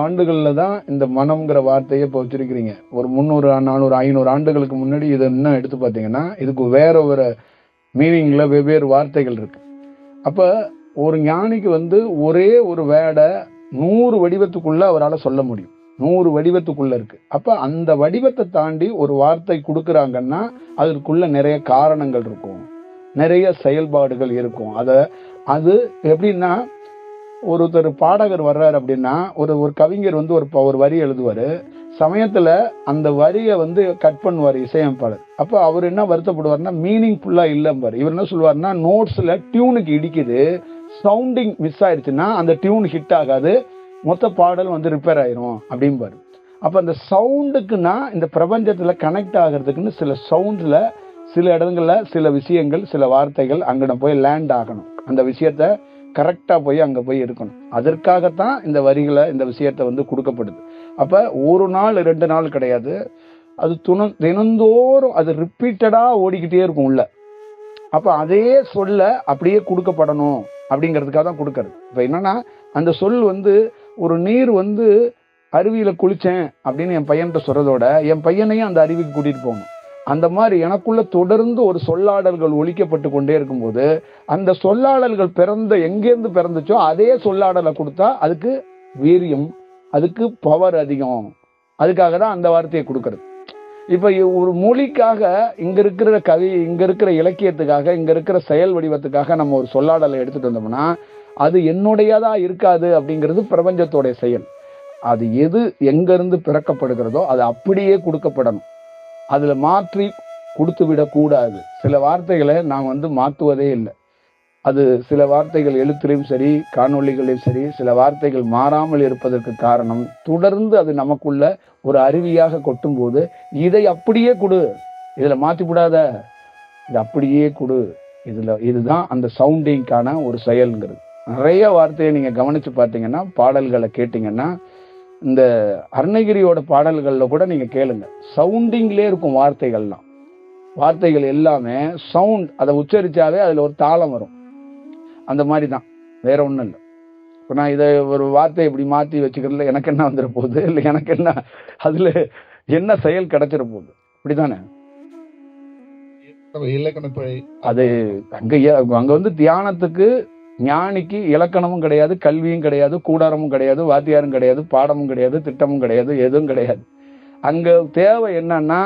ஆண்டுகள்ல தான் இந்த மனம்ங்கிற வார்த்தையை இப்போ வச்சிருக்கிறீங்க. ஒரு 300 400 500 ஆண்டுகளுக்கு முன்னாடி இதை இன்னும் எடுத்து பார்த்தீங்கன்னா இதுக்கு வேற ஒரு மீனிங்ல வெவ்வேறு வார்த்தைகள் இருக்கு. அப்ப ஒரு ஞானிக்கு ஒரே ஒரு வேர்டை 100 வடிவத்துக்குள்ள அவரால் சொல்ல முடியும். 100 வடிவத்துக்குள்ள இருக்கு. அப்ப அந்த வடிவத்தை தாண்டி ஒரு வார்த்தை கொடுக்குறாங்கன்னா அதற்குள்ள நிறைய காரணங்கள் இருக்கும், நிறைய செயல்பாடுகள் இருக்கும். அது எப்படின்னா, ஒருத்தர் பாடகர் வர்றாரு அப்படின்னா ஒரு கவிஞர் ஒரு வரி எழுதுவாரு. சமயத்துல அந்த வரியை கட் பண்ணுவார் இசையமைப்பாளர். அப்ப அவர் என்ன வருத்தப்படுவார்னா மீனிங் ஃபுல்லா இல்லம்பாரு. இவர் என்ன சொல்லுவாருன்னா, நோட்ஸ்ல டியூனுக்கு இடிக்குது, சவுண்டிங் மிஸ் ஆயிடுச்சுன்னா அந்த டியூன் ஹிட் ஆகாது, மொத்த பாடல் ரிப்பேர் ஆயிரும் அப்படிம்பாரு. அப்ப அந்த சவுண்டுக்குன்னா இந்த பிரபஞ்சத்துல கனெக்ட் ஆகிறதுக்குன்னு சில சவுண்ட்ல சில இடங்கள்ல சில விஷயங்கள் சில வார்த்தைகள் அங்கன போய் லேண்ட் ஆகணும். அந்த விஷயத்த கரெக்டா போய் அங்க போய் இருக்கணும். அதற்காகத்தான் இந்த வரிகளை இந்த விஷயத்த கொடுக்கப்படுது. அப்ப ஒரு நாள் 2 நாள் கிடையாது, அது தினந்தோறும் அது ரிப்பீட்டடா ஓடிக்கிட்டே இருக்கும் உள்ள. அப்ப அதே சொல்ல அப்படியே கொடுக்கப்படணும் அப்படிங்கிறதுக்காக தான் கொடுக்கறது. இப்ப என்னன்னா, அந்த சொல் ஒரு நீர் அருவியில குளிச்சேன் அப்படின்னு என் பையன்கிட்ட சொல்றதோட என் பையனையும் அந்த அருவிக்கு கூட்டிட்டு போகணும். அந்த மாதிரி எனக்குள்ள தொடர்ந்து ஒரு சொல்லாடல்கள் ஒலிக்கப்பட்டு கொண்டே இருக்கும்போது அந்த சொல்லாடல்கள் எங்கேருந்து பிறந்துச்சோ அதே சொல்லாடலை கொடுத்தா அதுக்கு வீரியம், அதுக்கு பவர் அதிகம். அதுக்காக தான் அந்த வார்த்தையை கொடுக்கறது. இப்ப ஒரு மொழிக்காக இங்க இருக்கிற கவி, இங்க இருக்கிற இலக்கியத்துக்காக, இங்க இருக்கிற செயல் வடிவத்துக்காக நம்ம ஒரு சொல்லாடலை எடுத்துட்டு வந்தோம்னா அது என்னுடையதா இருக்காது. அப்படிங்கிறது பிரபஞ்சத்தோடைய செயல். அது எது எங்க இருந்து பிறக்கப்படுகிறதோ அது அப்படியே கொடுக்கப்படணும். அதுல மாற்றி கொடுத்து விடக்கூடாது. சில வார்த்தைகளை நான் மாற்றுவதே இல்லை. அது சில வார்த்தைகள் எழுத்திலையும் சரி காணொளிகளையும் சரி சில வார்த்தைகள் மாறாமல் இருப்பதற்கு காரணம் தொடர்ந்து அது நமக்குள்ள ஒரு அருவியாக கொட்டும் போது இதை அப்படியே கொடு, இதுல மாற்றி விடாத, இது அப்படியே கொடு, இதுதான் அந்த சவுண்டிங்கான ஒரு செயல்ங்கிறது. நிறைய வார்த்தையை நீங்க கவனிச்சு பார்த்தீங்கன்னா, பாடல்களை கேட்டீங்கன்னா, இந்த அருணகிரியோட பாடல்கள்ல கூட நீங்க கேளுங்க, சவுண்டிங்லேயே இருக்கும் வார்த்தைகள்லாம். வார்த்தைகள் எல்லாமே சவுண்ட், அதை உச்சரிச்சாவே அதுல ஒரு தாளம் வரும். அந்த மாதிரி தான், வேற ஒண்ணும் இல்லை. இப்போ நான் இதை ஒரு வார்த்தையை இப்படி மாற்றி வச்சுக்கிறதுல எனக்கு என்ன வந்துட போகுது, இல்லை எனக்கு என்ன அதுல என்ன செயல் கிடைச்சிட போகுது, இப்படிதானே? அது அங்க தியானத்துக்கு ஞானிக்கு இலக்கணமும் கிடையாது, கல்வியும் கிடையாது, கூடாரமும் கிடையாது, வாத்தியாரும் கிடையாது, பாடமும் கிடையாது, திட்டமும் கிடையாது, எதுவும் கிடையாது. அங்க தேவை என்னன்னா,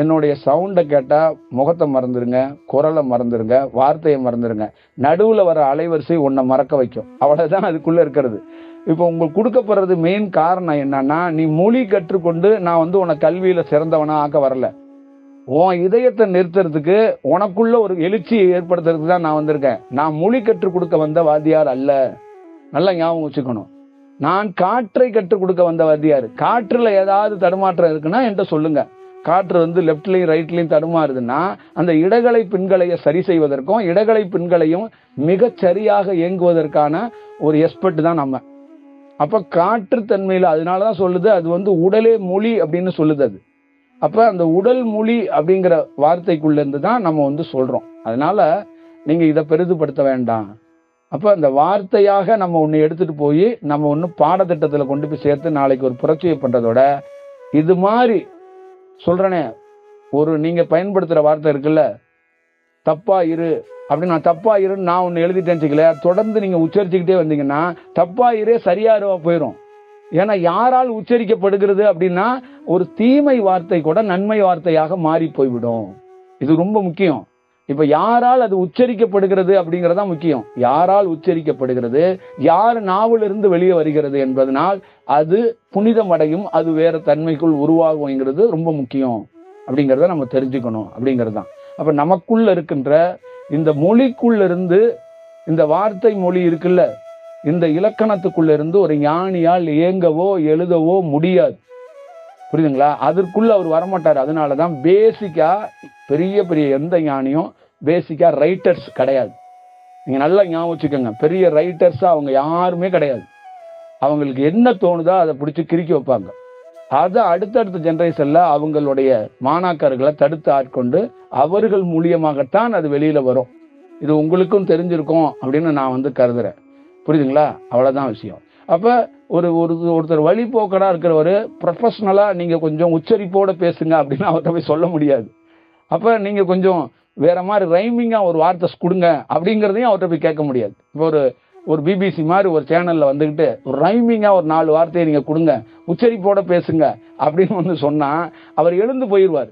என்னுடைய சவுண்டை கேட்டா முகத்தை மறந்துருங்க, குரலை மறந்துருங்க, வார்த்தையை மறந்துருங்க, நடுவுல வர அலைவரிசை உன்னை மறக்க வைக்கும். அவ்வளவுதான் அதுக்குள்ள இருக்கிறது. இப்போ உங்களுக்கு கொடுக்கப்படுறது மெயின் காரணம் என்னன்னா, நீ மொழி கற்றுக்கொண்டு நான் உன்னை கல்வியில சிறந்தவனா ஆக்க வரல. உன் இதயத்தை நிறுத்துறதுக்கு, உனக்குள்ள ஒரு எழுச்சியை ஏற்படுத்துறதுக்கு தான் நான் வந்திருக்கேன். நான் மொழி கற்றுக் கொடுக்க வந்த வாத்தியார் அல்ல. நல்லா ஞாபகம் வச்சுக்கணும். நான் காற்றை கற்றுக் கொடுக்க வந்த வாத்தியார். காற்றுல ஏதாவது தடுமாற்றம் இருக்குன்னா என்கிட்ட சொல்லுங்க. காற்று லெப்ட்லையும் ரைட்லையும் தடுமாறுதுன்னா அந்த இடகலை பின்களையை சரி செய்வதற்கும் இடகலை பின்களையும் மிகச் சரியாக இயங்குவதற்கான ஒரு எக்ஸ்பர்ட் தான் நம்ம. அப்ப காற்று தன்மையில அதனாலதான் சொல்லுது, அது உடலே மொழி அப்படின்னு சொல்லுது. அது அப்ப அந்த உடல் மொழி அப்படிங்கிற வார்த்தைக்குள்ள இருந்து தான் நம்ம சொல்றோம். அதனால நீங்க இதை பெரிதுபடுத்த வேண்டாம். அப்ப அந்த வார்த்தையாக நம்ம ஒண்ணு எடுத்துட்டு போய் நம்ம பாடத்திட்டத்துல கொண்டு போய் சேர்த்து நாளைக்கு ஒரு புரட்சியை பண்றதோட, இது மாதிரி சொல்றனே, நீங்க பயன்படுத்துற வார்த்தை இருக்குல்ல, தப்பா இரு அப்படின்னு, நான் தப்பா இருன்னு நான் ஒண்ணு எழுதிட்டேன்னு வச்சுக்கல, தொடர்ந்து நீங்க உச்சரிச்சுக்கிட்டே வந்தீங்கன்னா தப்பா இரே சரியாருவா போயிடும். ஏன்னா யாரால் உச்சரிக்கப்படுகிறது அப்படின்னா ஒரு தீமை வார்த்தை கூட நன்மை வார்த்தையாக மாறி போய்விடும். இது ரொம்ப முக்கியம். இப்ப யாரால் அது உச்சரிக்கப்படுகிறது அப்படிங்கறதா முக்கியம். யாரால் உச்சரிக்கப்படுகிறது, யார் நாவிலிருந்து வெளியே வருகிறது என்பதனால் அது புனிதம் அடையும், அது வேற தன்மைக்குள் உருவாகுங்கிறது ரொம்ப முக்கியம். அப்படிங்கறத நம்ம தெரிஞ்சுக்கணும் அப்படிங்கறதுதான். அப்ப நமக்குள்ள இருக்கின்ற இந்த மொழிக்குள்ள இருந்து, இந்த வார்த்தை மொழி இருக்குல்ல, இந்த இலக்கணத்துக்குள்ள இருந்து ஒரு ஞானியால் இயங்கவோ எழுதவோ முடியாது. புரியுதுங்களா? அதற்குள்ள அவர் வரமாட்டார். அதனாலதான் பேசிக்கா பெரிய பெரிய எந்த ஞானியும் பேசிக்கா ரைட்டர்ஸ் கிடையாது. நீங்க நல்லா ஞாபகம் வச்சுக்கோங்க, பெரிய ரைட்டர்ஸ் அவங்க யாருமே கிடையாது. அவங்களுக்கு என்ன தோணுதோ அதை பிடிச்சி கிறுக்கி வைப்பாங்க. அதை அடுத்தடுத்த ஜெனரேஷன்ல அவங்களுடைய மாணாக்கர்களை தடுத்து ஆட்கொண்டு அவர்கள் மூலியமாகத்தான் அது வெளியில வரும். இது உங்களுக்கும் தெரிஞ்சிருக்கும் அப்படின்னு நான் கருதுறேன். புரியுதுங்களா? அவ்வளவுதான் விஷயம். அப்ப ஒருத்தர் வழிபோக்கடா இருக்கிறவரு ப்ரொஃபஷனலா நீங்க கொஞ்சம் உச்சரிப்போட பேசுங்க அப்படின்னு அவர்கிட்ட போய் சொல்ல முடியாது. அப்ப நீங்க கொஞ்சம் வேற மாதிரி ரைமிங்கா ஒரு வார்த்தை கொடுங்க அப்படிங்கிறதையும் அவர்கிட்ட போய் கேட்க முடியாது. இப்போ ஒரு பிபிசி மாதிரி ஒரு சேனல்ல வந்துகிட்டு ஒரு ரைமிங்கா ஒரு 4 வார்த்தையை நீங்க கொடுங்க, உச்சரிப்போட பேசுங்க அப்படின்னு சொன்னா அவர் எழுந்து போயிடுவார்.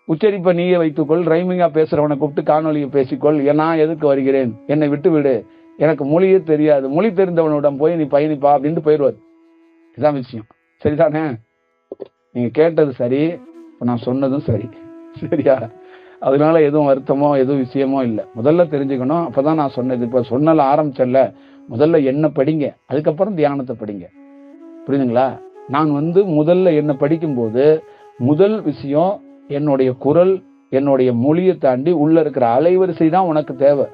உச்சரிப்பை நீயே வைத்துக்கொள், ரைமிங்கா பேசுறவனை கூப்பிட்டு காணொலியை பேசிக்கொள், நான் எதுக்கு வருகிறேன், என்னை விட்டு விடு, எனக்கு மொழியே தெரியாது, மொழி தெரிந்தவனிடம் போய் நீ பயணிப்பா அப்படின்ட்டு போயிடுவார். இதுதான் விஷயம். சரிதானே? நீங்க கேட்டது சரி, நான் சொன்னதும் சரி. சரியா? அதனால எதுவும் வருத்தமோ எதுவும் விஷயமோ இல்லை. முதல்ல தெரிஞ்சுக்கணும். அப்பதான் நான் சொன்னது. இப்ப சொன்னல ஆரம்பிச்சல, முதல்ல என்ன படிங்க, அதுக்கப்புறம் தியானத்தை படிங்க. புரியுதுங்களா? நான் முதல்ல என்ன படிக்கும்போது முதல் விஷயம் என்னுடைய குரல், என்னுடைய மொழியை தாண்டி உள்ள இருக்கிற அலைவரிசை தான் உனக்கு தேவை.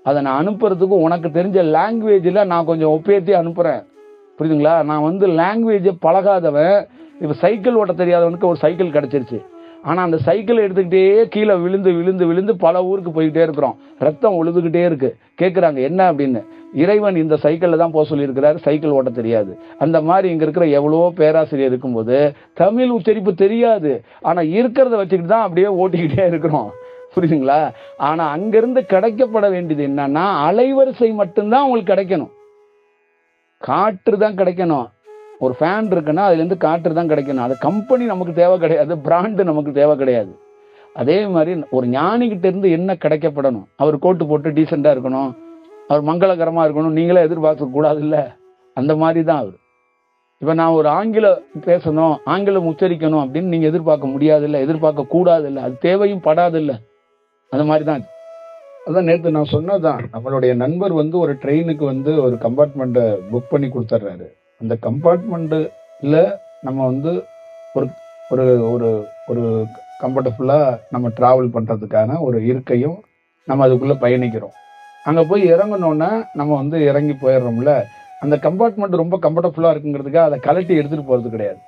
அதை நான் அனுப்புறதுக்கு உனக்கு தெரிஞ்ச லாங்குவேஜில் நான் கொஞ்சம் ஒப்பேத்தி அனுப்புறேன். புரியுதுங்களா? நான் லாங்குவேஜை பழகாதவன், இப்போ சைக்கிள் ஓட்ட தெரியாதவனுக்கு ஒரு சைக்கிள் கிடைச்சிருச்சு. ஆனால் அந்த சைக்கிளை எடுத்துக்கிட்டே கீழே விழுந்து விழுந்து விழுந்து பல ஊருக்கு போய்கிட்டே இருக்கிறோம். ரத்தம் ஒழுதுகிட்டே இருக்கு. கேட்குறாங்க என்ன அப்படின்னு. இறைவன் இந்த சைக்கிளில் தான் போக சொல்லியிருக்கிறாரு, சைக்கிள் ஓட்ட தெரியாது. அந்த மாதிரி இங்கே இருக்கிற எவ்வளோ பேராசிரியர் இருக்கும்போது தமிழ் உச்சரிப்பு தெரியாது, ஆனால் இருக்கிறத வச்சுக்கிட்டு தான் அப்படியே ஓட்டிக்கிட்டே இருக்கிறோம். புரியுதுங்களா? ஆனால் அங்கிருந்து கிடைக்கப்பட வேண்டியது என்னன்னா அலைவரிசை மட்டும்தான் உங்களுக்கு கிடைக்கணும். காற்று தான் கிடைக்கணும். ஒரு ஃபேன் இருக்குன்னா அதுலேருந்து காற்று தான் கிடைக்கணும். அது கம்பெனி நமக்கு தேவை கிடையாது, பிராண்டு நமக்கு தேவை கிடையாது. அதே மாதிரி ஒரு ஞானிகிட்ட இருந்து என்ன கிடைக்கப்படணும்? அவர் கோட்டு போட்டு டீசெண்டாக இருக்கணும், அவர் மங்களகரமாக இருக்கணும், நீங்களே எதிர்பார்க்க கூடாது இல்லை. அந்த மாதிரி தான் அவர். இப்போ நான் ஒரு ஆங்கிலம் பேசணும், ஆங்கிலம் உச்சரிக்கணும் அப்படின்னு நீங்கள் எதிர்பார்க்க முடியாது இல்லை, எதிர்பார்க்க கூடாது இல்லை, அது தேவையும் படாது இல்லை. அந்த மாதிரி தான். அதான் நேற்று நான் சொன்னதான், நம்மளுடைய நண்பர் ஒரு ட்ரெயினுக்கு ஒரு கம்பார்ட்மெண்ட்டை புக் பண்ணி கொடுத்துட்றாரு. அந்த கம்பார்ட்மெண்ட்டில் நம்ம ஒரு ஒரு ஒரு ஒரு கம்ஃபர்டபுளாக நம்ம ட்ராவல் பண்ணுறதுக்கான ஒரு இருக்கையும் நம்ம அதுக்குள்ளே பயணிக்கிறோம். அங்கே போய் இறங்கணுன்னா நம்ம இறங்கி போயிடுறோம்ல. அந்த கம்பார்ட்மெண்ட் ரொம்ப கம்ஃபர்டபுளாக இருக்குங்கிறதுக்காக அதை கலட்டி எடுத்துகிட்டு போகிறது கிடையாது.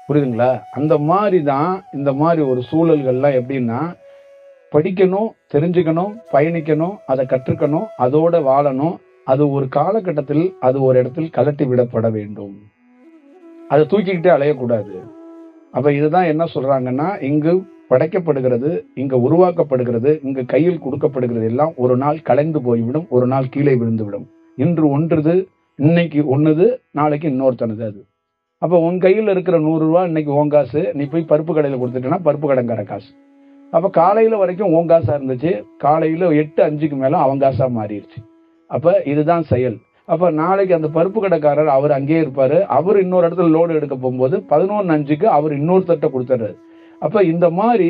புரியுதுங்களா? அந்த மாதிரி தான் இந்த மாதிரி ஒரு சூழல்கள்லாம் எப்படின்னா, படிக்கணும், தெரிஞ்சுக்கணும், பயணிக்கணும், அதை கற்றுக்கணும், அதோட வாழணும். அது ஒரு காலகட்டத்தில் அது ஒரு இடத்தில் கலட்டி விடப்பட வேண்டும். அதை தூக்கிக்கிட்டே அலையக்கூடாது. அப்ப இதுதான் என்ன சொல்றாங்கன்னா, இங்கு படைக்கப்படுகிறது, இங்கு உருவாக்கப்படுகிறது, இங்கு கையில் கொடுக்கப்படுகிறது எல்லாம் ஒரு நாள் கலைந்து போய்விடும், ஒரு நாள் கீழே விழுந்துவிடும். இன்று ஒன்றுது, இன்னைக்கு ஒண்ணுது, நாளைக்கு இன்னொருத்தனது. அது அப்ப உன் கையில் இருக்கிற 100 ரூபாய் இன்னைக்கு உன் காசு, நீ போய் பருப்பு கடையில் கொடுத்துட்டேன்னா பருப்பு கடைக்கார காசு. அப்ப காலையில வரைக்கும் உன் காசா இருந்துச்சு, காலையில 8:05க்கு மேல அவன் காசா மாறிடுச்சு. அப்ப இதுதான் செயல். அப்ப நாளைக்கு அந்த பருப்பு கடைக்காரர் அவர் அங்கேயே இருப்பாரு, அவர் இன்னொரு இடத்துல லோடு எடுக்க போகும்போது 11:05க்கு அவர் இன்னொரு தட்டை கொடுத்துறாரு. அப்ப இந்த மாதிரி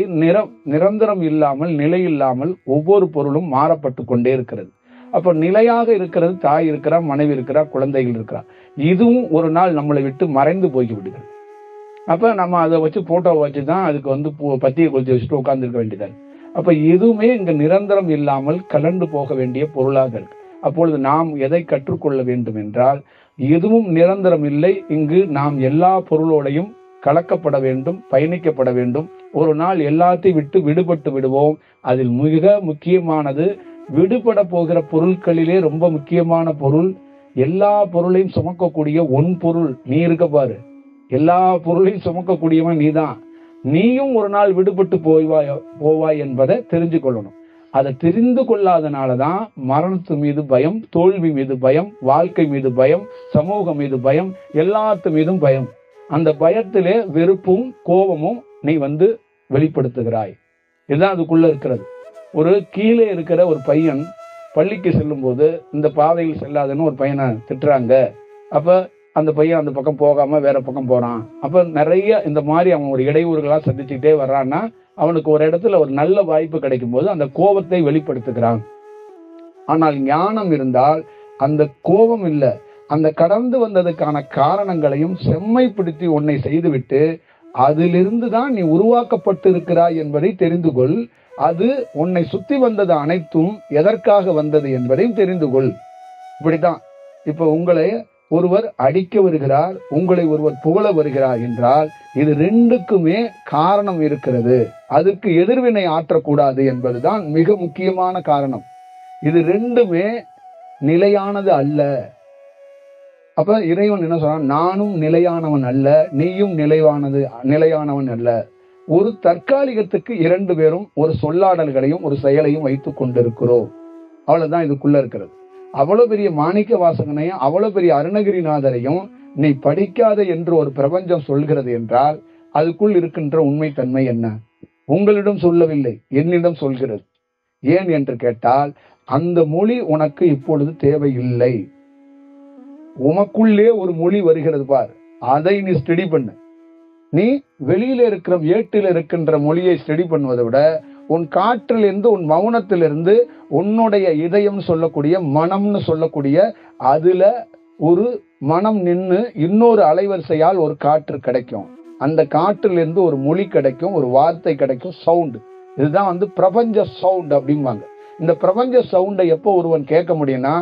நிரந்தரம் இல்லாமல், நிலை இல்லாமல் ஒவ்வொரு பொருளும் மாறப்பட்டு கொண்டே இருக்கிறது. அப்ப நிலையாக இருக்கிறது தாய் இருக்கிறா, மனைவி இருக்கிறா, குழந்தைகள் இருக்கிறா. இதுவும் ஒரு நாள் நம்மளை விட்டு மறைந்து போய் விடுகிறது. அப்ப நம்ம அதை வச்சு போட்டோ வச்சுதான் அதுக்கு பத்தியை கொளுத்தி வச்சுட்டு உட்கார்ந்து இருக்க வேண்டியது. அப்ப எதுவுமே இங்க நிரந்தரம் இல்லாமல் கலந்து போக வேண்டிய பொருளாக இருக்கு. அப்பொழுது நாம் எதை கற்றுக்கொள்ள வேண்டும் என்றால், எதுவும் நிரந்தரம் இல்லை. இங்கு நாம் எல்லா பொருளோடையும் கலக்கப்பட வேண்டும், பயணிக்கப்பட வேண்டும். ஒரு நாள் எல்லாத்தையும் விட்டு விடுபட்டு விடுவோம். அதில் மிக முக்கியமானது, விடுபட போகிற பொருட்களிலே ரொம்ப முக்கியமான பொருள், எல்லா பொருளையும் சுமக்கக்கூடிய ஒன் பொருள் நீ இருக்க பாரு. எல்லா பொருளையும் சுமக்கக்கூடியவன் நீதான். நீயும் ஒரு நாள் விடுபட்டு போவாய் என்பதை தெரிஞ்சு கொள்ளணும். அதை தெரிந்து கொள்ளாதனாலதான் மரணத்து மீது பயம், தோல்வி மீது பயம், வாழ்க்கை மீது பயம், சமூகம் மீது பயம், எல்லாத்து மீதும் பயம். அந்த பயத்திலே வெறுப்பும் கோபமும் நீ வெளிப்படுத்துகிறாய். இதுதான் அதுக்குள்ள இருக்கிறது. ஒரு கீழே இருக்கிற ஒரு பையன் பள்ளிக்கு செல்லும் போது இந்த பாதையில் செல்லாதுன்னு ஒரு பையனை திட்டுறாங்க. அப்ப அந்த பையன் அந்த பக்கம் போகாம வேற பக்கம் போறான். அப்ப நிறைய இந்த மாதிரி அவன் ஒரு இடையூறுகளா சந்திச்சுக்கிட்டே வர்றான்னா, அவனுக்கு ஒரு இடத்துல ஒரு நல்ல வாய்ப்பு கிடைக்கும் போது அந்த கோபத்தை வெளிப்படுத்துகிறான். ஆனால் ஞானம் இருந்தால் அந்த கோபம் இல்லை, அந்த கடந்து வந்ததுக்கான காரணங்களையும் செம்மைப்படுத்தி உன்னை செய்துவிட்டு அதிலிருந்து தான் நீ உருவாக்கப்பட்டு இருக்கிறாய் என்பதை தெரிந்து கொள். அது உன்னை சுத்தி வந்தது அனைத்தும் எதற்காக வந்தது என்பதையும் தெரிந்து கொள். இப்படித்தான். இப்ப உங்களை ஒருவர் அடிக்க வருகிறார், உங்களை ஒருவர் புகழ வருகிறார் என்றால் இது ரெண்டுக்குமே காரணம் இருக்கிறது. அதுக்கு எதிர்வினை ஆற்றக்கூடாது என்பதுதான் மிக முக்கியமான காரணம். இது ரெண்டுமே நிலையானது அல்ல. அப்ப இறைவன் என்ன சொல்றான், நானும் நிலையானவன் அல்ல, நீயும் நிலையானவன் அல்ல. ஒரு தற்காலிகத்துக்கு 2 பேரும் ஒரு சொல்லாடல்களையும் ஒரு செயலையும் வைத்துக் கொண்டிருக்கிறோம். அவ்வளவுதான் இதுக்குள்ள இருக்கிறது. அவ்வளவு பெரிய மாணிக்க வாசகனையும் அவ்வளவு பெரிய அருணகிரிநாதரையும் நீ படிக்காத என்று ஒரு பிரபஞ்சம் சொல்கிறது என்றால் அதுக்குள் இருக்கின்ற உண்மைத்தன்மை என்ன? உங்களிடம் சொல்லவில்லை, என்னிடம் சொல்கிறது. ஏன் என்று கேட்டால், அந்த மொழி உனக்கு இப்பொழுது தேவையில்லை. உனக்குள்ளே ஒரு மொழி வருகிறது பார், அதை நீ ஸ்டடி பண்ணு. நீ வெளியில இருக்கிற ஏட்டில் இருக்கின்ற மொழியை ஸ்டடி பண்ணுவதை விட உன் காற்றிலிருந்து, உன் மௌனத்திலிருந்து, உன்னுடைய இதயம் சொல்லக்கூடிய மனம்னு சொல்லக்கூடிய அதுல ஒரு மனம் நின்று இன்னொரு அலைவரிசையால் ஒரு காற்று கிடைக்கும். அந்த காற்றிலிருந்து ஒரு மொழி கிடைக்கும், ஒரு வார்த்தை கிடைக்கும், சவுண்ட். இதுதான் பிரபஞ்ச சவுண்ட் அப்படிம்பாங்க. இந்த பிரபஞ்ச சவுண்டை எப்போ ஒருவன் கேட்க முடியும்னா,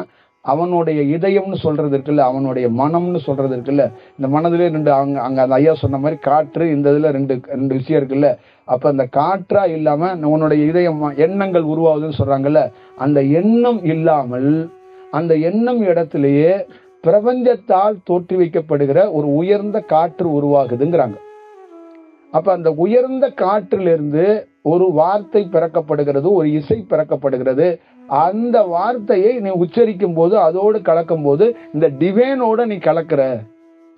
அவனுடைய இதயம்னு சொல்றது இருக்குல்ல, அவனுடைய மனம்னு சொல்றது இருக்குல்ல, இந்த மனதிலே 2 அங்க அந்த ஐயா சொன்ன மாதிரி காற்று, இந்த இதுல ரெண்டு விஷயம் இருக்குல்ல. அப்ப அந்த காற்றா இல்லாம உன்னுடைய இதயம் எண்ணங்கள் உருவாகுதுன்னு சொல்றாங்கல்ல, அந்த எண்ணம் இல்லாமல் அந்த எண்ணம் இடத்திலேயே பிரபஞ்சத்தால் தோற்றுவிக்கப்படுகிற ஒரு உயர்ந்த காற்று உருவாகுதுங்கிறாங்க. அப்ப அந்த உயர்ந்த காற்றிலிருந்து ஒரு வார்த்தை பிறக்கப்படுகிறது, ஒரு இசை பிறக்கப்படுகிறது. அந்த வார்த்தையை நீ உச்சரிக்கும் போது, அதோடு கலக்கும் போது இந்த டிவைனோட நீ கலக்கிற.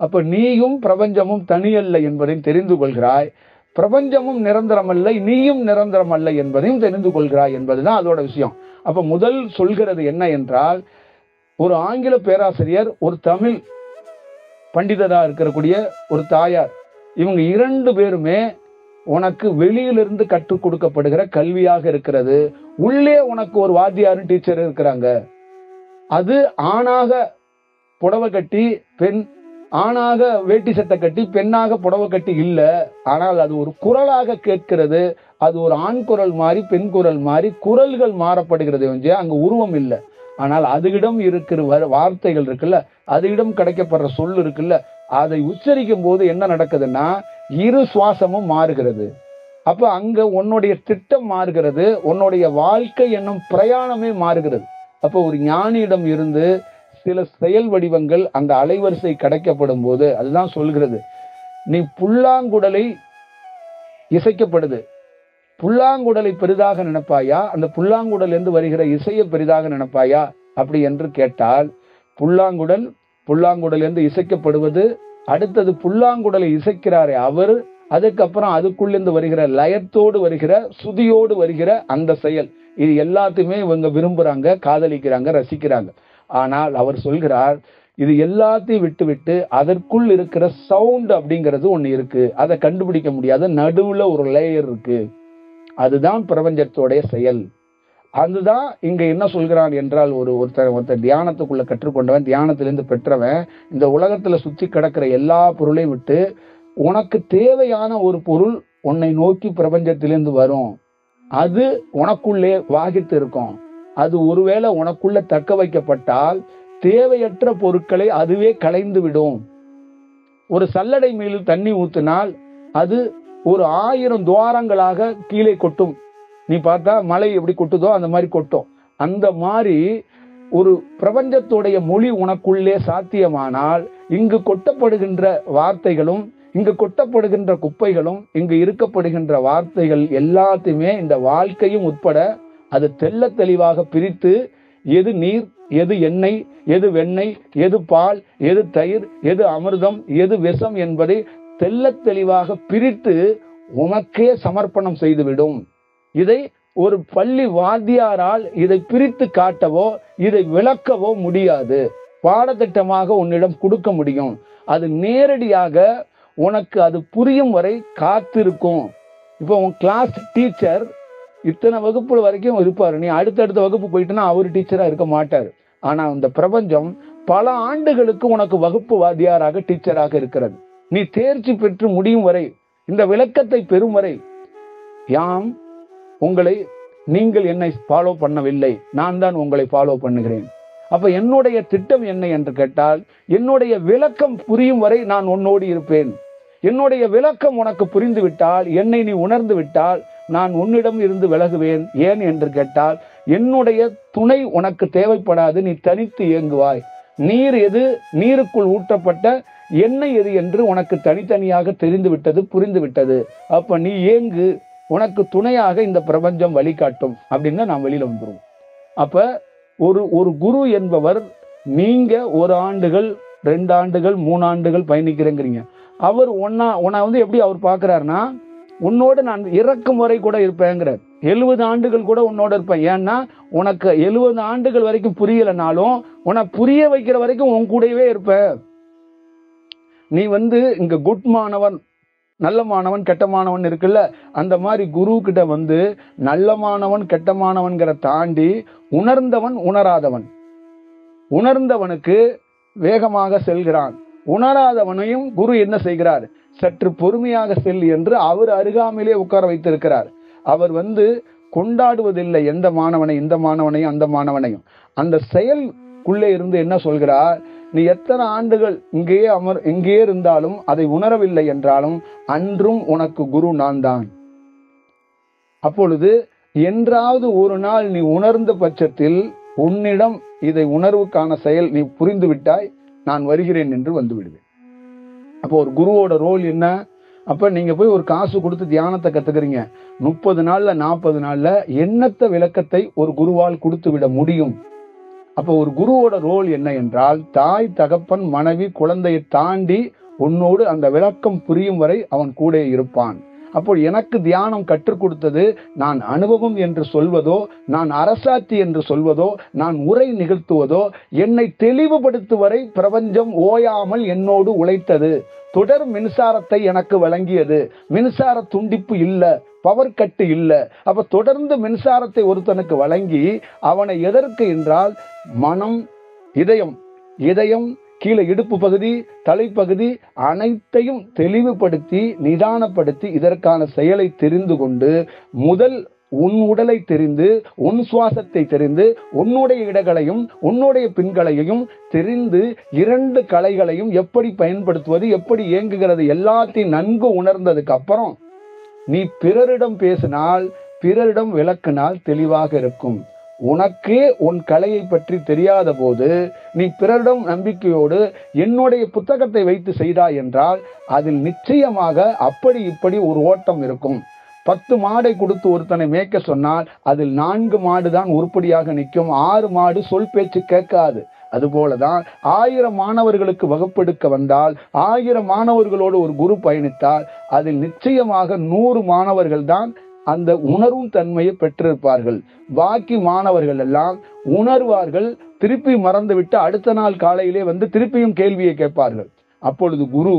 அப்ப நீயும் பிரபஞ்சமும் தனியல்ல என்பதையும் தெரிந்து கொள்கிறாய். பிரபஞ்சமும் நிரந்தரமல்ல, நீயும் நிரந்தரமல்ல என்பதையும் தெரிந்து கொள்கிறாய் என்பதுதான் அதோட விஷயம். அப்ப முதல் சொல்கிறது என்ன என்றால், ஒரு ஆங்கில பேராசிரியர், ஒரு தமிழ் பண்டிதரா இருக்கக்கூடிய ஒரு தாயார், இவங்க 2 பேருமே உனக்கு வெளியிலிருந்து கற்றுக் கொடுக்கப்படுகிற கல்வியாக இருக்கிறது. உள்ளே உனக்கு ஒரு வாத்தியாரும் டீச்சர் இருக்கிறாங்க. அது ஆணாக புடவை கட்டி, ஆணாக வேட்டி சட்டை கட்டி, பெண்ணாக புடவை கட்டி இல்ல. ஆனால் அது ஒரு குரலாக கேட்கிறது. அது ஒரு ஆண் குரல் மாறி பெண் குரல் மாறி குரல்கள் மாறப்படுகிறது. அங்க உருவம் இல்லை. ஆனால் அதுகிடம் இருக்கிற வார்த்தைகள் இருக்குல்ல, அதுகிடம் கிடைக்கப்படுற சொல் இருக்குல்ல, அதை உச்சரிக்கும் போது என்ன நடக்குதுன்னா, இரு சுவாசமும் மாறுகிறது. அப்ப அங்க உன்னுடைய திட்டம் மாறுகிறது, உன்னுடைய வாழ்க்கை என்னும் பிரயாணமே மாறுகிறது. அப்ப ஒரு ஞானியிடம் இருந்து சில செயல் வடிவங்கள் அந்த அலைவரிசை கிடைக்கப்படும் போது அதுதான் சொல்கிறது, நீ புல்லாங்குடலை இசைக்கப்படுது, புல்லாங்குடலை பெரிதாக நினைப்பாயா, அந்த புல்லாங்குடல் இருந்து வருகிற இசையை பெரிதாக நினைப்பாயா அப்படி என்று கேட்டால், புல்லாங்குடல் என்று இசைக்கப்படுவது, அடுத்தது புல்லாங்குடலை இசைக்கிறாரே அவர், அதுக்கப்புறம் அதுக்குள்ளிருந்து வருகிற லயத்தோடு வருகிற சுதியோடு வருகிற அந்த செயல், இது எல்லாத்தையுமே இவங்க விரும்புறாங்க, காதலிக்கிறாங்க, ரசிக்கிறாங்க. ஆனால் அவர் சொல்கிறார், இது எல்லாத்தையும் விட்டு அதற்குள் இருக்கிற சவுண்ட் அப்படிங்கிறது ஒண்ணு இருக்கு, அதை கண்டுபிடிக்க முடியாத நடுவுல ஒரு லேயர் இருக்கு, அதுதான் பிரபஞ்சத்தோடைய செயல். அதுதான் இங்க என்ன சொல்கிறான் என்றால், ஒருத்தர் தியானத்துக்குள்ள கற்றுக்கொண்டவன், தியானத்திலிருந்து பெற்றவன், இந்த உலகத்துல சுத்தி கிடக்கிற எல்லா பொருளையும் விட்டு உனக்கு தேவையான ஒரு பொருள் உன்னை நோக்கி பிரபஞ்சத்திலிருந்து வரும், அது உனக்குள்ளே வாகித்து இருக்கும். அது ஒருவேளை உனக்குள்ள தக்க வைக்கப்பட்டால் தேவையற்ற பொருட்களை அதுவே களைந்து விடும். ஒரு சல்லடை மீது தண்ணி ஊத்தினால் அது ஒரு 1000 துவாரங்களாக கீழே கொட்டும். நீ பார்த்தா மழை எப்படி கொட்டுதோ அந்த மாதிரி கொட்டும். அந்த மாதிரி ஒரு பிரபஞ்சத்துடைய மொழி உனக்குள்ளே சாத்தியமானால், இங்கு கொட்டப்படுகின்ற வார்த்தைகளும், இங்கு கொட்டப்படுகின்ற குப்பைகளும், இங்கு இருக்கப்படுகின்ற வார்த்தைகள் எல்லாத்தையுமே இந்த வாழ்க்கையும் உட்பட அது தெள்ள தெளிவாக பிரித்து, எது நீர், எது எண்ணெய், எது வெண்ணெய், எது பால், எது தயிர், எது அமிர்தம், எது விஷம் என்பதை தெள்ள தெளிவாக பிரித்து உனக்கே சமர்ப்பணம் செய்துவிடும். இதை ஒரு பள்ளி வாத்தியாரால் இதை பிரித்து காட்டவோ இதை விளக்கவோ முடியாது. பாடத்திட்டமாக உன்னிடம் கொடுக்க முடியும். அது நேரடியாக உனக்கு அது புரியும் வரை காத்திருக்கும். இப்போ உன் கிளாஸ் டீச்சர் இத்தனை வகுப்பு வரைக்கும் இருப்பாரு, நீ அடுத்தடுத்த வகுப்பு போயிட்டுனா அவர் டீச்சரா இருக்க மாட்டார். ஆனா இந்த பிரபஞ்சம் பல ஆண்டுகளுக்கு உனக்கு வகுப்பு வாத்தியாராக டீச்சராக இருக்கிறது. நீ தேர்ச்சி பெற்று முடியும் வரை, இந்த விளக்கத்தை பெறும் வரை, நீங்கள் என்னை ஃபாலோ பண்ணவில்லை, நான் தான் உங்களை ஃபாலோ பண்ணுகிறேன். அப்ப என்னுடைய திட்டம் என்ன என்று கேட்டால், என்னுடைய விளக்கம் புரியும் வரை நான் உன்னோடு இருப்பேன். என்னுடைய விளக்கம் உனக்கு புரிந்து விட்டால், என்னை நீ உணர்ந்து விட்டால், நான் உன்னிடம் இருந்து விலகுவேன். ஏன் என்று கேட்டால், என்னுடைய துணை உனக்கு தேவைப்படாது, நீ தனித்து இயங்குவாய். நீர் எது, நீருக்குள் ஊற்றப்பட்ட எண்ணெய் எது என்று உனக்கு தனித்தனியாக தெரிந்து விட்டது, புரிந்து விட்டது. அப்ப நீ ஏங்கு, உனக்கு துணையாக இந்த பிரபஞ்சம் வழிகாட்டும் அப்படின்னு நாம் வெளியில வந்துருவோம். அப்ப ஒரு குரு என்பவர், நீங்க 1 ஆண்டுகள் 2 ஆண்டுகள் 3 ஆண்டுகள் பயணிக்கிறேங்கிறீங்க. அவர் உன்னை எப்படி அவர் பார்க்கிறாருன்னா, உன்னோட நான் இறக்கும் வரை கூட இருப்பேங்கிறார். 70 ஆண்டுகள் கூட உன்னோட இருப்பேன். ஏன்னா உனக்கு 70 ஆண்டுகள் வரைக்கும் புரியலனாலும் உனக்கு புரிய வைக்கிற வரைக்கும் உன் கூடவே இருப்ப. நீ இங்க குட் மாணவன், நல்ல மாணவன், கெட்ட மாணவன் இருக்குல்ல, அந்த மாதிரி குரு கிட்ட நல்ல மாணவன் கெட்ட மாணவன்கிற தாண்டி உணர்ந்தவன் உணராதவன், உணர்ந்தவனுக்கு வேகமாக செல்கிறான், உணராதவனையும் குரு என்ன செய்கிறார், சற்று பொறுமையாக செல் என்று அவர் அருகாமையிலே உட்கார வைத்திருக்கிறார். அவர் கொண்டாடுவதில்லை எந்த மாணவனை, இந்த மாணவனையும் அந்த மாணவனையும். அந்த செயலுக்குள்ளே இருந்து என்ன சொல்கிறார், நீ எத்தனை ஆண்டுகள் இங்கேயே இருந்தாலும் அதை உணரவில்லை என்றாலும் அன்றும் உனக்கு குரு நான் தான். அப்பொழுது என்றாவது ஒரு நாள் நீ உணர்ந்த பட்சத்தில் உன்னிடம் இதை உணர்வுக்கான செயல் நீ புரிந்து விட்டாய், நான் வருகிறேன் என்று வந்து விடுவேன். அப்போ ஒரு குருவோட ரோல் என்ன? அப்ப நீங்க போய் ஒரு காசு கொடுத்து தியானத்தை கத்துக்கிறீங்க, 30 நாள்ல 40 நாள்ல எண்ணற்ற விளக்கத்தை ஒரு குருவால் கொடுத்து விட முடியும். அப்ப ஒரு குருவோட ரோல் என்ன என்றால், தாய் தகப்பன் மனைவி குழந்தையை தாண்டி உன்னோடு அந்த விளக்கம் புரியும் வரை அவன் கூட இருப்பான். அப்போ எனக்கு தியானம் கற்றுக் கொடுத்தது நான் அனுபவம் என்று சொல்வதோ, நான் அரசாட்சி என்று சொல்வதோ, நான் உரை நிகழ்த்துவதோ, என்னை தெளிவுபடுத்தும் வரை பிரபஞ்சம் ஓயாமல் என்னோடு உழைத்தது. தொடர் மின்சாரத்தை எனக்கு வழங்கியது. மின்சார துண்டிப்பு இல்ல, பவர் கட்டு இல்ல. அப்ப தொடர்ந்து மின்சாரத்தை ஒருத்தனுக்கு வழங்கி அவனை எதற்கு என்றால், மனம், இதயம் கீழே இடுப்பு பகுதி, தலைப்பகுதி அனைத்தையும் தெளிவுபடுத்தி நிதானப்படுத்தி இதற்கான செயலை தெரிந்து கொண்டு, முதல் உன் உடலை தெரிந்து, உன் சுவாசத்தை தெரிந்து, உன்னுடைய இடங்களையும் உன்னுடைய பின்களையும் தெரிந்து, 2 கலைகளையும் எப்படி பயன்படுத்துவது, எப்படி இயங்குகிறது எல்லாத்தையும் நன்கு உணர்ந்ததுக்கு அப்புறம் நீ பிறரிடம் பேசினால், பிறரிடம் விளக்கினால் தெளிவாக இருக்கும். உனக்கே உன் கலையை பற்றி தெரியாத போது நீ பிறரிடம் நம்பிக்கையோடு என்னுடைய புத்தகத்தை வைத்து செய்தாய் என்றால் அதில் நிச்சயமாக அப்படி இப்படி ஒரு ஓட்டம் இருக்கும். 10 மாடை கொடுத்து ஒருத்தனை மேய்க்க சொன்னால் அதில் 4 மாடு தான் உருப்படியாக நிற்கும், 6 மாடு சொல் பேச்சு கேட்காது. அதுபோலதான் 1000 மாணவர்களுக்கு வகுப்பெடுக்க வந்தால், 1000 மாணவர்களோடு ஒரு குரு பயணித்தால் அதில் நிச்சயமாக 100 மாணவர்கள் தான் அந்த உணர்வும் தன்மையை பெற்றிருப்பார்கள். பாக்கி மாணவர்கள் எல்லாம் உணர்வார்கள், திருப்பி மறந்துவிட்டு அடுத்த நாள் காலையிலே திருப்பியும் கேள்வியை கேட்பார்கள். அப்பொழுது குரு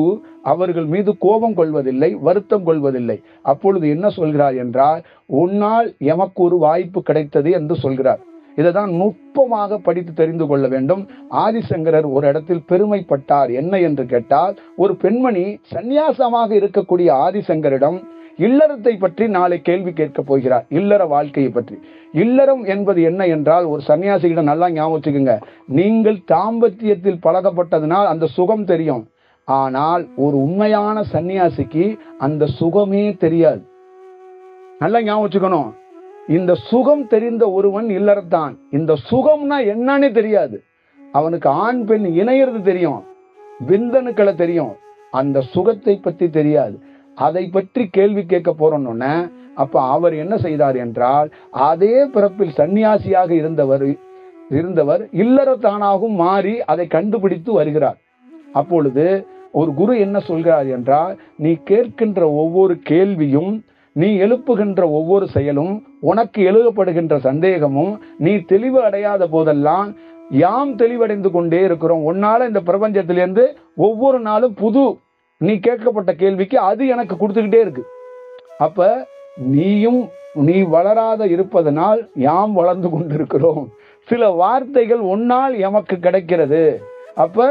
அவர்கள் மீது கோபம் கொள்வதில்லை, வருத்தம் கொள்வதில்லை. அப்பொழுது என்ன சொல்கிறார் என்றால், உன்னால் எமக்கு ஒரு வாய்ப்பு கிடைத்தது என்று சொல்கிறார். இதைதான் நுட்பமாக படித்து தெரிந்து கொள்ள வேண்டும். ஆதிசங்கரர் ஒரு இடத்தில் பெருமைப்பட்டார். என்ன என்று கேட்டால், ஒரு பெண்மணி சந்நியாசமாக இருக்கக்கூடிய ஆதிசங்கரிடம் இல்லறத்தை பற்றி நாளை கேள்வி கேட்க போகிறார். இல்லற வாழ்க்கையை பற்றி. இல்லறம் என்பது என்ன என்றால், ஒரு சன்னியாசிகிட்ட நல்லா ஞாபகம் வச்சுக்கோங்க, நீங்கள் தாம்பத்தியத்தில் பழகப்பட்டதுனால் அந்த சுகம் தெரியும். ஆனால் ஒரு உண்மையான சன்னியாசிக்கு அந்த சுகமே தெரியாது. நல்லா ஞாபகம் வச்சுக்கணும். இந்த சுகம் தெரிந்த ஒருவன் இல்லறத்தான். இந்த சுகம்னா என்னன்னு தெரியாது. அவனுக்கு ஆண் பெண் இணையிறது தெரியும், விந்தணுக்களை தெரியும், அந்த சுகத்தை பற்றி தெரியாது. அதை பற்றி கேள்வி கேட்க போறோம்னு அப்ப அவர் என்ன செய்தார் என்றால், அதே பிறப்பில் சன்னியாசியாக இருந்தவர் இல்லறத்தானாகவும் மாறி அதை கண்டுபிடித்து வருகிறார். அப்பொழுது ஒரு குரு என்ன சொல்கிறார் என்றால், நீ கேட்கின்ற ஒவ்வொரு கேள்வியும், நீ எழுப்புகின்ற ஒவ்வொரு செயலும், உனக்கு எழுதப்படுகின்ற சந்தேகமும், நீ தெளிவு அடையாத போதெல்லாம் யாம் தெளிவடைந்து கொண்டே இருக்கிறோம். உன்னால இந்த பிரபஞ்சத்திலிருந்து ஒவ்வொரு நாளும் புது நீ கேட்கப்பட்ட கேள்விக்கு அது எனக்கு கொடுத்துக்கிட்டே இருக்கு. அப்ப நீ வளராத இருப்பதனால் யாம் வளர்ந்து கொண்டிருக்கிறோம். சில வார்த்தைகள் உன்னால் எமக்கு கிடைக்கிறது. அப்ப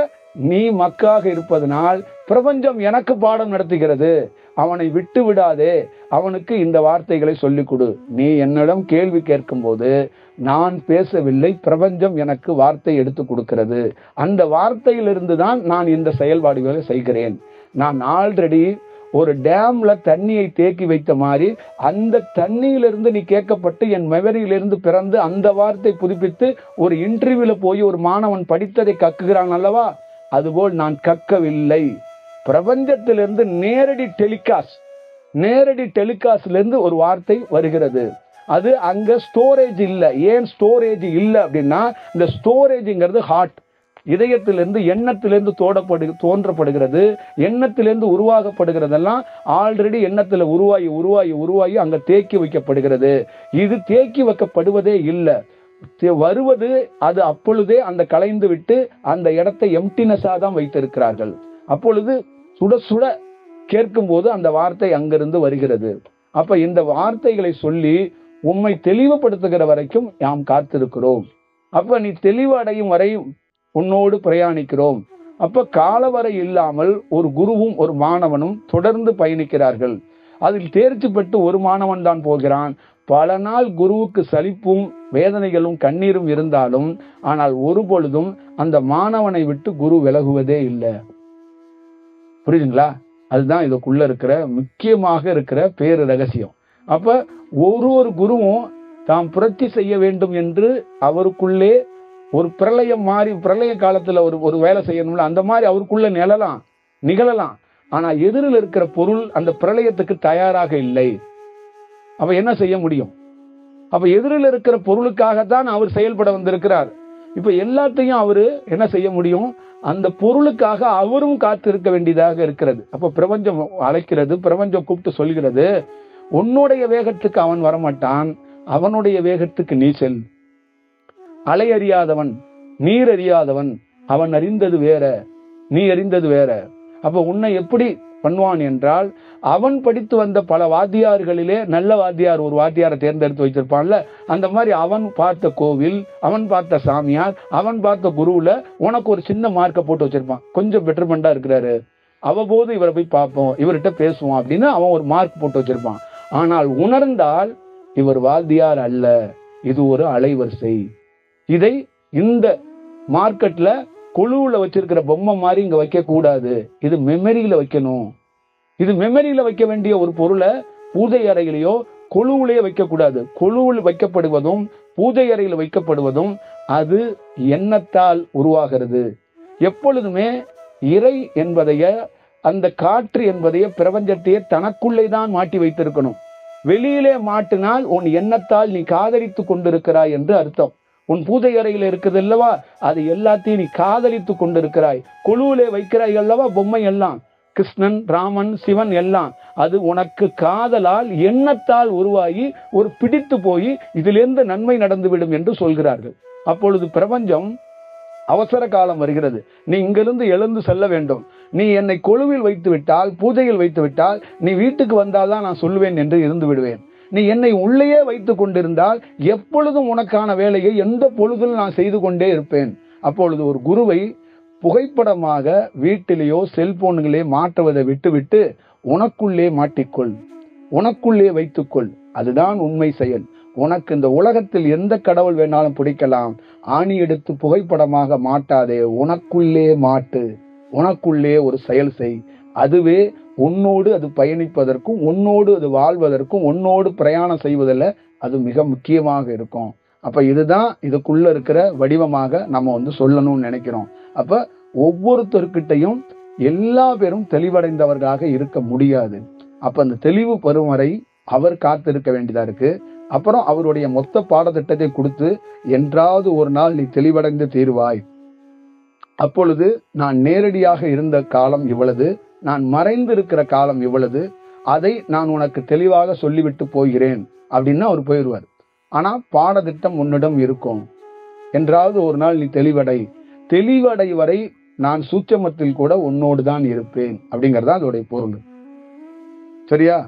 நீ மக்காக இருப்பதனால் பிரபஞ்சம் எனக்கு பாடம் நடத்துகிறது. அவனை விட்டு விடாதே, அவனுக்கு இந்த வார்த்தைகளை சொல்லிக் கொடு. நீ என்னிடம் கேள்வி கேட்கும் போது நான் பேசவில்லை, பிரபஞ்சம் எனக்கு வார்த்தை எடுத்து கொடுக்கிறது. அந்த வார்த்தையிலிருந்து தான் நான் இந்த செயல்பாடுகளை செய்கிறேன். நான் ஆல்ரெடி ஒரு டேம்ல தண்ணியை தேக்கி வைத்த மாதிரி அந்த தண்ணியிலிருந்து நீ கேட்கப்பட்டு என் மெமரியிலிருந்து பிறந்து அந்த வார்த்தை புதுப்பித்து ஒரு இன்டர்வியூல போய் ஒரு மாணவன் படித்ததை கக்குகிறான் அல்லவா, அதுபோல் நான் கக்கவில்லை. பிரபஞ்சத்திலிருந்து நேரடி டெலிகாஸ்ட்ல இருந்து ஒரு வார்த்தை வருகிறது. அது அங்க ஸ்டோரேஜ் இல்ல. ஏன் ஸ்டோரேஜ் இல்ல அப்படின்னா, இந்த ஸ்டோரேஜ்ங்கிறது ஹார்ட், இதயத்திலிருந்து எண்ணத்திலிருந்து தோன்றப்படுகிறது, எண்ணத்திலிருந்து உருவாக்கப்படுகிறதெல்லாம் ஆல்ரெடி எண்ணத்துல உருவாகி அங்க தேக்கி வைக்கப்படுகிறது. இது தேக்கி வைக்கப்படுவதே இல்லை, வருவது அது அப்பொழுதே அந்த கலைந்து விட்டு அந்த இடத்தை எம்டினஸா தான் வைத்திருக்கிறார்கள். அப்பொழுது சுட சுட கேட்கும் போது அந்த வார்த்தை அங்கிருந்து வருகிறது. அப்ப இந்த வார்த்தைகளை சொல்லி உம்மை தெளிவுபடுத்துகிற வரைக்கும் நாம் காத்திருக்கிறோம். அப்ப நீ தெளிவு அடையும் வரையும் உன்னோடு பிரயாணிக்கிறோம். அப்ப காலவரை இல்லாமல் ஒரு குருவும் ஒரு மாணவனும் தொடர்ந்து பயணிக்கிறார்கள். அதில் தேர்ச்சி பெற்று ஒரு மாணவன் தான் போகிறான். பல நாள் குருவுக்கு சலிப்பும் வேதனைகளும் கண்ணீரும் இருந்தாலும் ஆனால் ஒரு பொழுதும் அந்த மாணவனை விட்டு குரு விலகுவதே இல்லை. புரியுதுங்களா? அதுதான் இதுக்குள்ள இருக்கிற முக்கியமாக இருக்கிற பேரு ரகசியம். அப்ப ஒரு குருவும் தாம் புரட்சி செய்ய வேண்டும் என்று அவருக்குள்ளே ஒரு பிரளயம் மாறி, பிரளய காலத்துல ஒரு வேலை செய்யணும்ல, அந்த மாதிரி அவருக்குள்ள நிகழலாம். ஆனா எதிரில் இருக்கிற பொருள் அந்த பிரளயத்துக்கு தயாராக இல்லை. அப்ப என்ன செய்ய முடியும்? அப்ப எதிரில் இருக்கிற பொருளுக்காகத்தான் அவர் செயல்பட வந்திருக்கிறார். இப்ப எல்லாத்தையும் அவரு என்ன செய்ய முடியும்? அந்த பொருளுக்காக அவரும் காத்திருக்க வேண்டியதாக இருக்கிறது. அப்ப பிரபஞ்சம் அழைக்கிறது, பிரபஞ்சம் கூப்பிட்டு சொல்கிறது, உன்னுடைய வேகத்துக்கு அவன் வரமாட்டான், அவனுடைய வேகத்துக்கு நீ செல். அலை அறியாதவன், நீர் அறியாதவன், அவன் அறிந்தது வேற, நீ அறிந்தது வேற. அப்ப உன்னை எப்படி பண்ணுவான் என்றால், அவன் படித்து வந்த பல வாத்தியார்களிலே நல்ல வாத்தியார் ஒரு வாத்தியாரை தேர்ந்தெடுத்து வச்சிருப்பான்ல, அந்த மாதிரி அவன் பார்த்த கோவில், அவன் பார்த்த சாமியார், அவன் பார்த்த குருவுல உனக்கு ஒரு சின்ன மார்க்கை போட்டு வச்சிருப்பான். கொஞ்சம் பெட்டர்மெண்டா இருக்கிறாரு, அவ்வப்போது இவரை போய் பார்ப்போம், இவர்கிட்ட பேசுவோம் அப்படின்னு அவன் ஒரு மார்க் போட்டு வச்சிருப்பான். ஆனால் உணர்ந்தால் இவர் வாத்தியார் அல்ல, இது ஒரு அலைவரிசை. இதை இந்த மார்க்கெட்ல கொழுவுல வச்சிருக்கிற பொம்மை மாதிரி இங்க வைக்க கூடாது, இது மெமரியில வைக்கணும். இது மெமரியில வைக்க வேண்டிய ஒரு பொருளை பூஜை அறையிலேயோ கொழுவுலயே வைக்க கூடாது. கொழுவில் வைக்கப்படுவதும் பூஜை அறையில் வைக்கப்படுவதும் அது எண்ணத்தால் உருவாகிறது. எப்பொழுதுமே இறை என்பதைய, அந்த காற்று என்பதைய, பிரபஞ்சத்தையே தனக்குள்ளே தான் மாட்டி வைத்திருக்கணும். வெளியிலே மாட்டினால் உன் எண்ணத்தால் நீ காதலித்து கொண்டிருக்கிறாய் என்று அர்த்தம். உன் பூஜை அறையில் இருக்கிறது அல்லவா, அது எல்லாத்தையும் நீ காதலித்து கொண்டிருக்கிறாய். கொழுவிலே வைக்கிறாய் அல்லவா பொம்மை எல்லாம், கிருஷ்ணன், ராமன், சிவன் எல்லாம், அது உனக்கு காதலால் எண்ணத்தால் உருவாகி ஒரு பிடித்து போய் இதிலிருந்து நன்மை நடந்துவிடும் என்று சொல்கிறார்கள். அப்பொழுது பிரபஞ்சம் அவசர காலம் வருகிறது, நீ இங்கிருந்து எழுந்து செல்ல வேண்டும், நீ என்னை கொழுவில் வைத்து விட்டால், பூஜையில் வைத்து விட்டால், நீ வீட்டுக்கு வந்தால்தான் நான் சொல்லுவேன் என்று இருந்து விடுவேன். நீ என்னை உள்ளேயே வைத்துக் கொண்டிருந்தால் எப்பொழுதும் உனக்கான வேலையை எந்த பொழுதிலும் நான் செய்து கொண்டே இருப்பேன். அப்பொழுது ஒரு குருவை புகைப்படமாக வீட்டிலேயோ செல்போன்களே மாற்றுவதை விட்டுவிட்டு உனக்குள்ளே மாட்டிக்கொள், உனக்குள்ளே வைத்துக்கொள். அதுதான் உண்மை செயல். உனக்கு இந்த உலகத்தில் எந்த கடவுள் வேணாலும் பிடிக்கலாம், ஆணி எடுத்து புகைப்படமாக மாட்டாதே, உனக்குள்ளே மாட்டு, உனக்குள்ளே ஒரு செயல் செய். அதுவே உன்னோடு அது பயணிப்பதற்கும், உன்னோடு அது வாழ்வதற்கும், உன்னோடு பிரயாணம் செய்வதில் அது மிக முக்கியமாக இருக்கும். அப்ப இதுதான் இதுக்குள்ள இருக்கிற வடிவமாக நம்ம சொல்லணும்னு நினைக்கிறோம். அப்ப ஒவ்வொருத்தருக்கிட்டையும் எல்லா பேரும் தெளிவடைந்தவர்களாக இருக்க முடியாது. அப்ப அந்த தெளிவு பெறும் வரை அவர் காத்திருக்க வேண்டியதா இருக்கு. அப்புறம் அவருடைய மொத்த பாடத்திட்டத்தை கொடுத்து என்றாவது ஒரு நாள் நீ தெளிவடைந்து தீர்வாய். அப்பொழுது நான் நேரடியாக இருந்த காலம் இவ்வளவு, நான் மறைந்து இருக்கிற காலம் இவ்வளவு, அதை நான் உனக்கு தெளிவாக சொல்லிவிட்டு போகிறேன் அப்படின்னு அவர் போயிடுவார். ஆனா பாடத்திட்டம் உன்னிடம் இருக்கும். என்றாவது ஒரு நாள் நீ தெளிவடை வரை நான் சூட்சமத்தில் கூட உன்னோடு தான் இருப்பேன் அப்படிங்கறதா அதோடைய பொருள். சரியா?